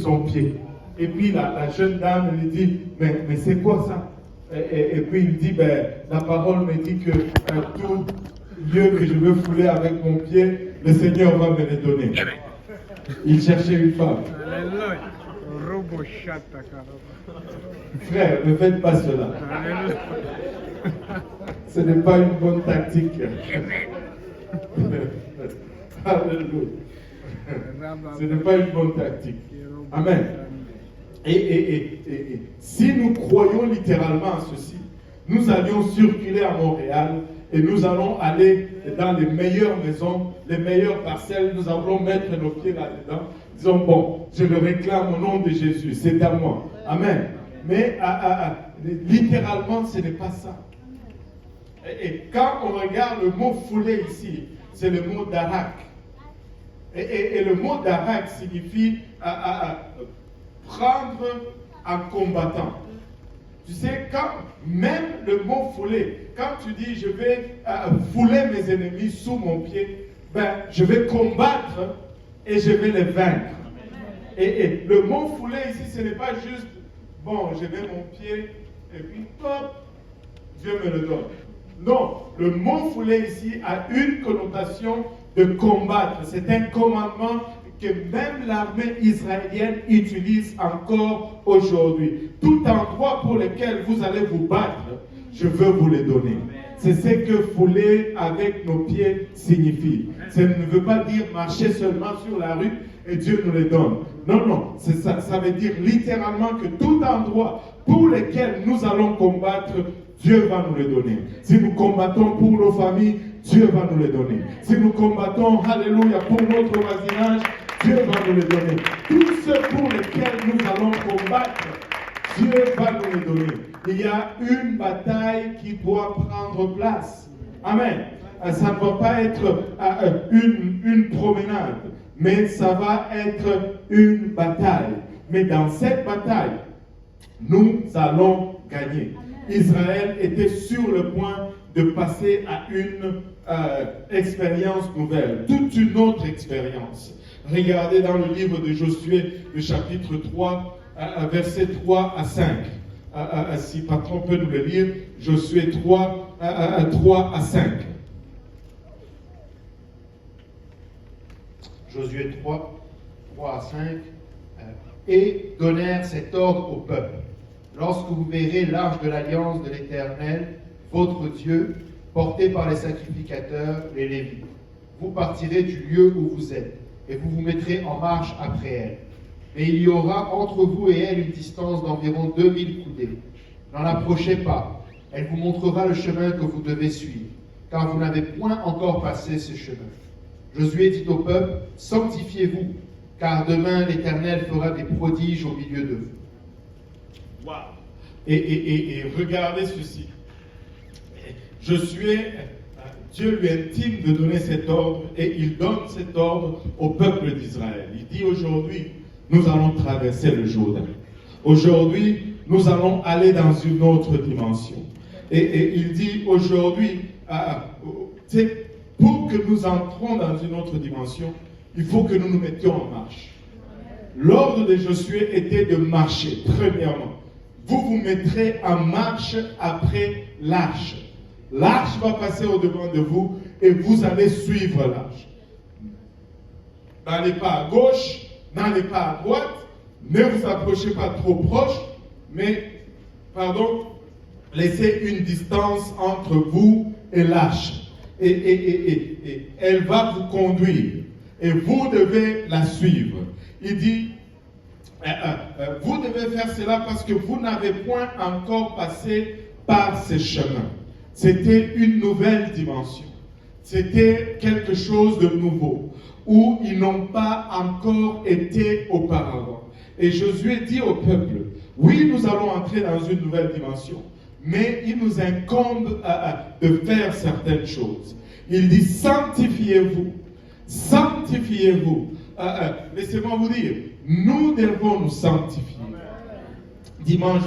son pied. Et puis la jeune dame lui dit, mais c'est quoi ça? Et puis il dit, la parole me dit que tout lieu que je veux fouler avec mon pied, le Seigneur va me le donner. Il cherchait une femme. Frère, ne faites pas cela. Ce n'est pas une bonne tactique. Alléluia. Ce n'est pas une bonne tactique. Amen. Et si nous croyons littéralement à ceci, nous allions circuler à Montréal et nous allons aller dans les meilleures maisons, les meilleures parcelles, nous allons mettre nos pieds là-dedans. Disons, bon, je le réclame au nom de Jésus, c'est à moi. Amen. Mais littéralement, ce n'est pas ça. Et quand on regarde le mot foulé ici, c'est le mot darak. Et le mot darak signifie prendre en combattant. Tu sais, quand même le mot fouler, quand tu dis je vais fouler mes ennemis sous mon pied, je vais combattre et je vais les vaincre. Et le mot fouler ici, ce n'est pas juste bon, je mets mon pied et puis hop, Dieu me le donne. Non, le mot fouler ici a une connotation de combattre. C'est un commandement que même l'armée israélienne utilise encore aujourd'hui. Tout endroit pour lequel vous allez vous battre, je veux vous les donner. C'est ce que fouler avec nos pieds signifie. Ça ne veut pas dire marcher seulement sur la rue et Dieu nous les donne. Non, non, c'est ça. Ça veut dire littéralement que tout endroit pour lequel nous allons combattre, Dieu va nous les donner. Si nous combattons pour nos familles, Dieu va nous les donner. Si nous combattons, alléluia, pour notre voisinage, Dieu va nous les donner. Tous ceux pour lesquels nous allons combattre, Dieu va nous les donner. Il y a une bataille qui doit prendre place. Amen. Ça ne va pas être une promenade, mais ça va être une bataille. Mais dans cette bataille, nous allons gagner. Israël était sur le point de passer à une expérience nouvelle, toute une autre expérience. Regardez dans le livre de Josué, le chapitre 3, versets 3 à 5. Si Patron peut nous le lire, Josué 3 à 5. Josué 3 à 5. Et donnèrent cet ordre au peuple. Lorsque vous verrez l'arche de l'alliance de l'Éternel, votre Dieu, portée par les sacrificateurs, les Lévites, vous partirez du lieu où vous êtes, et vous vous mettrez en marche après elle. Mais il y aura entre vous et elle une distance d'environ 2000 coudées. N'en approchez pas, elle vous montrera le chemin que vous devez suivre, car vous n'avez point encore passé ce chemin. Josué dit au peuple, sanctifiez-vous, car demain l'Éternel fera des prodiges au milieu de vous. Wow. Et regardez ceci. Josué, Dieu lui intime de donner cet ordre et il donne cet ordre au peuple d'Israël. Il dit aujourd'hui, nous allons traverser le Jourdain. Aujourd'hui, nous allons aller dans une autre dimension. Et il dit aujourd'hui, pour que nous entrons dans une autre dimension, il faut que nous nous mettions en marche. L'ordre de Josué était de marcher, premièrement. Vous vous mettrez en marche après l'arche. L'arche va passer au-devant de vous et vous allez suivre l'arche. N'allez pas à gauche, n'allez pas à droite, ne vous approchez pas trop proche, mais, laissez une distance entre vous et l'arche. Et elle va vous conduire. Et vous devez la suivre. Il dit, vous devez faire cela parce que vous n'avez point encore passé par ces chemins. C'était une nouvelle dimension. C'était quelque chose de nouveau, où ils n'ont pas encore été auparavant. Et Josué dit au peuple, oui, nous allons entrer dans une nouvelle dimension, mais il nous incombe de faire certaines choses. Il dit, sanctifiez-vous, sanctifiez-vous. Laissez-moi vous dire, nous devons nous sanctifier. Dimanche